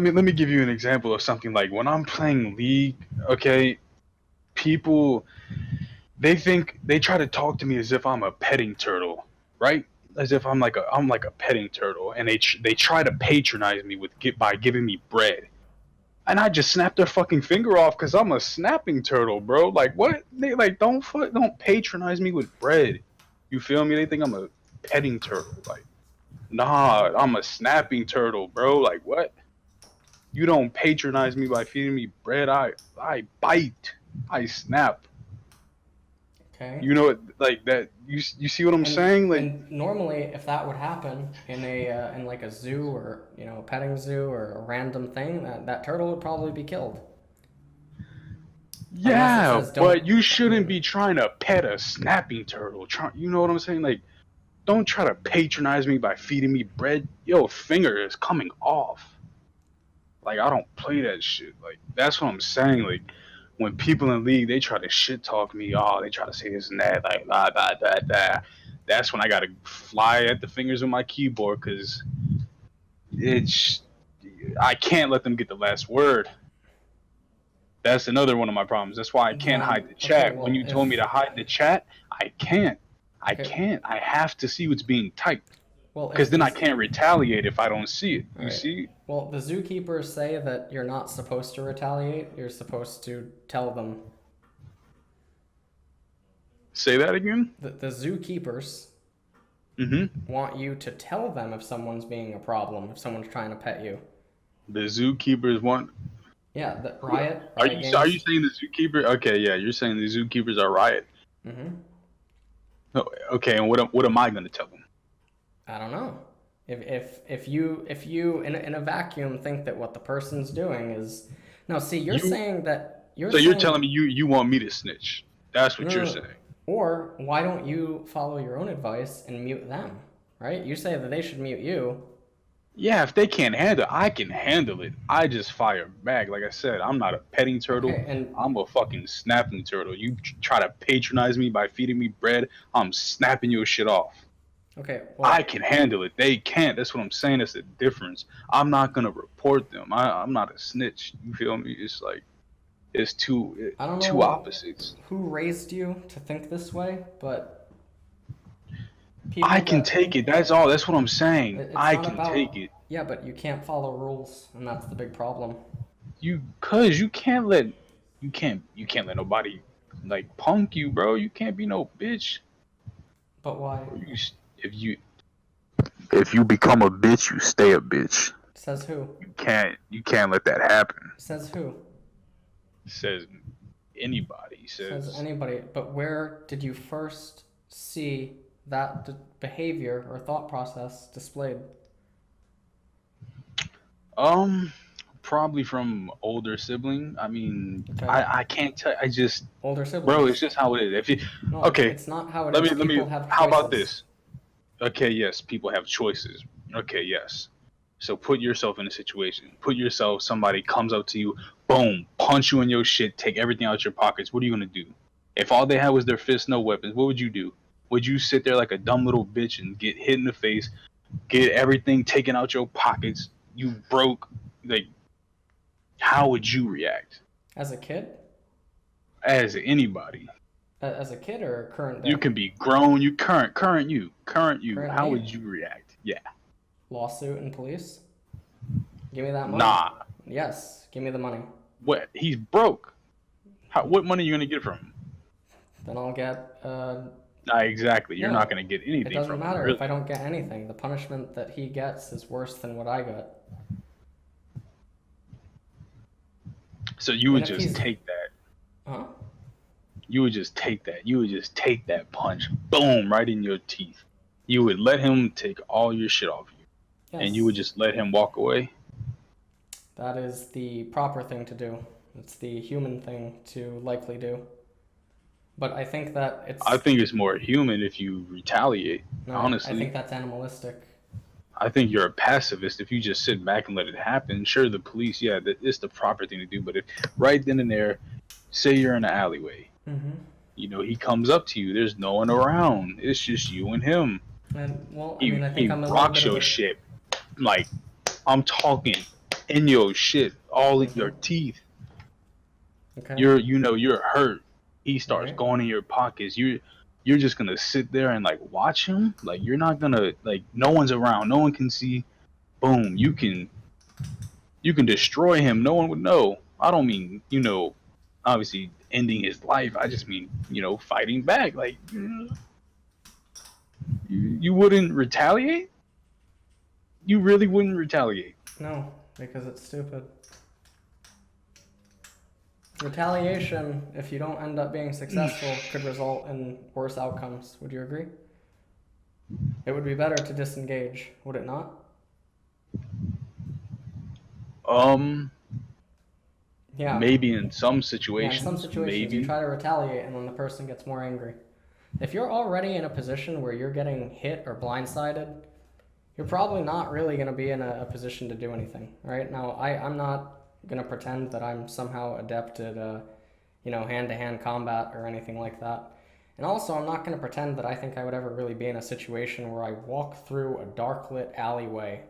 let me give you an example of something like when I'm playing League. Okay, people they try to talk to me as if I'm a petting turtle, right? As if I'm like a petting turtle, and they try to patronize me by giving me bread, and I just snap their fucking finger off because I'm a snapping turtle, bro. Like what? They like don't patronize me with bread. You feel me? They think I'm a petting turtle. Like nah, I'm a snapping turtle, bro. Like what? You don't patronize me by feeding me bread. I bite. I snap. Okay. You know, like that. You see what I'm saying? Like, And normally, if that would happen in a in like a zoo or a petting zoo or a random thing, that turtle would probably be killed. Unless it yeah, says don't. but you I shouldn't mean, be trying to pet a snapping turtle. You know what I'm saying? Like, don't try to patronize me by feeding me bread. Yo, finger is coming off. Like, I don't play that shit. Like, that's what I'm saying. Like, when people in League they try to shit talk me, oh, they try to say this and that, like blah blah blah blah. That's when I gotta fly at the fingers of my keyboard because it's I can't let them get the last word. That's another one of my problems. That's why I can't hide then the okay. chat. When Well, you told me if to hide the chat, I can't. I okay. can't. I have to see what's being typed. Well, Because if then I this. can't retaliate if I don't see it. All You right. see? Well, the zookeepers say that you're not supposed to retaliate. You're supposed to tell them. Say that again? The zookeepers Mm-hmm. want you to tell them if someone's being a problem, if someone's trying to pet you. The zookeepers want. Yeah, the Are Riot you Games. saying the zookeeper? Okay, yeah, you're saying the zookeepers are riot. Mm-hmm. Oh, okay, and what am I gonna tell them? I don't know. If you in a vacuum think that what the person's doing is no, see, You you're so you're saying telling me you want me to snitch? That's what no, you're no, no. saying. Or why don't you follow your own advice and mute them? Right? You say that they should mute you. Yeah, if they can't handle it, I can handle it. I just fire back. Like I said, I'm not a petting turtle. Okay, and I'm a fucking snapping turtle. You try to patronize me by feeding me bread, I'm snapping your shit off. okay, I well, can handle it. They can't. That's what I'm saying. That's the difference. I'm not gonna report them. I'm not a snitch. You feel me? It's like it's I don't two know opposites. who raised you to think this way, but I people can that take it. That's all. That's what I'm saying. it's I not can take about it. yeah, but you can't follow rules, and that's the big problem. Cause you can't let nobody like punk you, bro. You can't be no bitch. But why? Or if you if you become a bitch, you stay a bitch. Says who? You can't let that happen. Says who? Says anybody. Says Says anybody. But where did you first see that behavior or thought process displayed? um probably from older sibling. I mean, Okay. I can't tell. I just Older bro, it's siblings. just how it is. If you No, okay, it's not how it let is. me. People have How about choices. this? Okay, yes, people have choices. Okay, yes. So put yourself in a situation. Put yourself. Somebody comes up to you, boom, punch you in your shit, take everything out your pockets. What are you gonna do? If all they had was their fists, no weapons, what would you do? Would you sit there like a dumb little bitch and get hit in the face, get everything taken out your pockets? You broke. Like, how would you react? As a kid? As anybody, As a kid or current you day? can be grown. You current you. Current How me? would you react? Yeah, Lawsuit and police? Give me that money. nah. Yes, give me the money. What? He's broke. What money are you gonna get from him? Then I'll get Nah, exactly. You're not no. gonna get It anything doesn't from him, matter if I really. don't get anything. The punishment that he gets is worse than what I got. So you And would if just he's take that. huh? You would just take that. You would just take that punch, boom, right in your teeth. You would let him take all your shit off you, and you would Yes. just let him walk away. That is the proper thing to do. It's the human thing to likely do. But I think that I it's think it's more human if you retaliate. no, I think Honestly, that's animalistic. I think you're a pacifist if you just sit back and let it happen. Sure, the police, yeah, it's the proper thing to do. But if right then and there, say you're in an alleyway, Mm-hmm. he comes up to you. There's no one around. It's just you and him. And well, I He mean, I think he I'm a little rocks bit of your a shit like I'm talking. in your shit, all in your teeth. Okay. You're hurt. He starts Right. going in your pockets. You're just gonna sit there and like watch him. Like you're not gonna like no one's around. No one can see. Boom. You can destroy him. No one would know. I don't mean obviously ending his life. I just mean fighting back. Like you wouldn't retaliate. You really wouldn't retaliate. No, because it's stupid. Retaliation, if you don't end up being successful, could result in worse outcomes. Would you agree? It would be better to disengage, would it not? Yeah. Maybe in some Yeah, in situations. some situations, Maybe. you try to retaliate and then the person gets more angry. If you're already in a position where you're getting hit or blindsided, you're probably not really going to be in a position to do anything, right? Now, I'm not going to pretend that I'm somehow adept at, hand-to-hand combat or anything like that. And also, I'm not going to pretend that I think I would ever really be in a situation where I walk through a dark-lit alleyway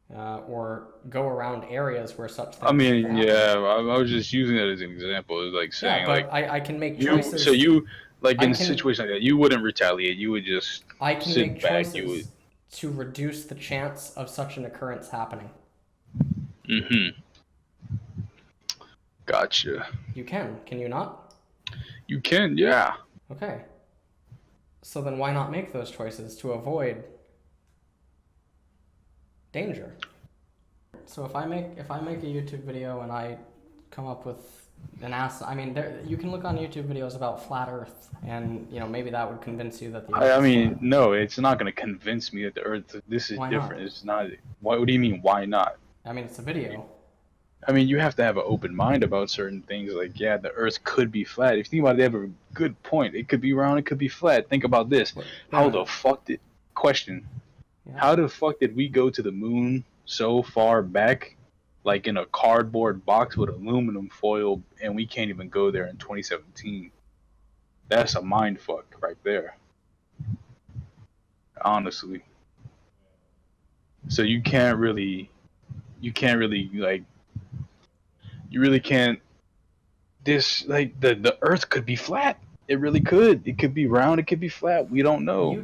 or go around areas where such things I mean, happen. yeah, I was just using it as an example. It's like saying, Yeah, but like, I can make you, choices. so you, like, I in a can- situation like that, you wouldn't retaliate. You would just I can sit make back. choices to reduce the chance of such an occurrence happening. Gotcha. You can you not? You can, yeah. Okay. So then why not make those choices to avoid danger? So if I make a YouTube video and I come up with you can look on YouTube videos about flat Earth, and maybe that would convince you that the Earth I is mean, flat. no, it's not going to convince me that the Earth, this is Why different. not? It's not. What do you mean, why not? I mean, it's a video. I mean, you have to have an open mind about certain things. Like, yeah, the Earth could be flat. If you think about it, they have a good point. It could be round, it could be flat. Think about this. How the fuck did we go to the moon so far back, like in a cardboard box with aluminum foil, and we can't even go there in 2017? That's a mind fuck right there. Honestly. So you can't really like, you really can't, the Earth could be flat. It really could. It could be round. It could be flat. We don't know. You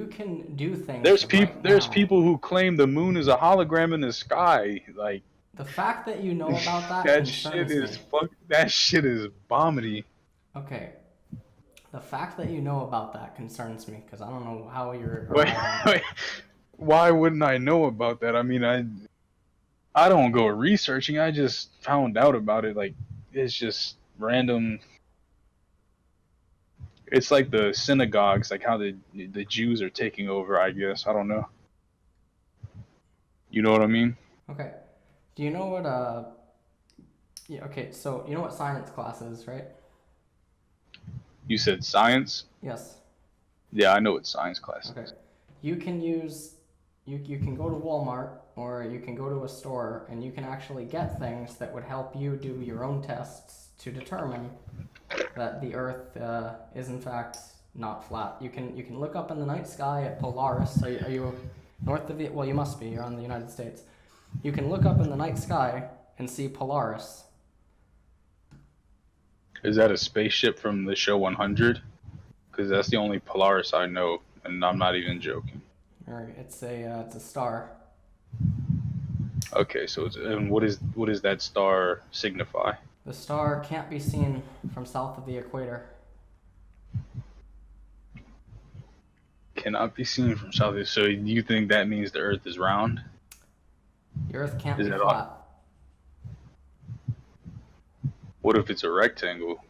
can do things. There's people who claim the moon is a hologram in the sky. Like, the fact that you know about that that concerns shit is me. that shit is bombity. Okay. The fact that you know about that concerns me because I don't know how you're. Wait, why wouldn't I know about that? I mean, I don't go researching. I just found out about it. Like, it's just random. It's like the synagogues, like how the Jews are taking over. I guess I don't know. You know what I mean? Okay. Do you know what Yeah, okay, so you know what science class is, right? You said science? Yes. Yeah, I know what science class is. Okay. You can use you can go to Walmart or you can go to a store and you can actually get things that would help you do your own tests to determine that the Earth is in fact not flat. You can look up in the night sky at Polaris. Are you north of the? Well, you must be. You're on the United States. You can look up in the night sky and see Polaris. Is that a spaceship from the show 100? Because that's the only Polaris I know, and I'm not even joking. It's a star. Okay, so and what does that star signify? The star can't be seen from south of the equator. Cannot be seen from south. So you think that means the Earth is round? The Earth can't Is be that flat. What if it's a rectangle?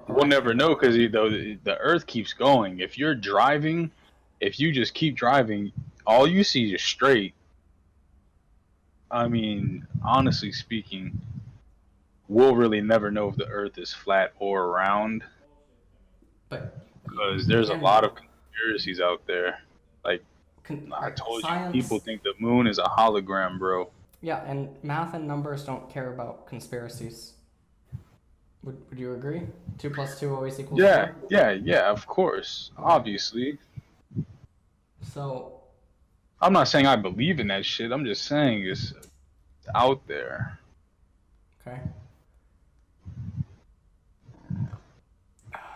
We'll never know because the Earth keeps going. If you're driving, if you just keep driving, all you see is straight. I mean, honestly speaking, we'll really never know if the Earth is flat or round. But because there's a lot of conspiracies out there. Like I told science, you, people think the moon is a hologram, bro. Yeah, and math and numbers don't care about conspiracies. Would you agree? 2 + 2 always equals 4? Yeah, of course. Okay. Obviously. So, I'm not saying I believe in that shit. I'm just saying it's out there. Okay.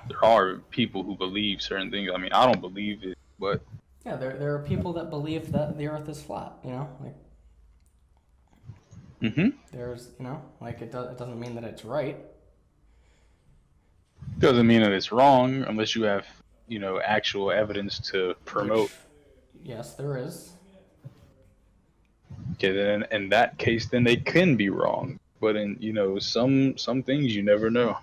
There are people who believe certain things. I mean, I don't believe it, but Yeah, there are people that believe that the Earth is flat. You know, like there's, you know, like it doesn't mean that it's right. doesn't mean that it's wrong unless you have, actual evidence to promote. Which, yes, there is. Okay, then in that case, then they can be wrong. But in some things, you never know.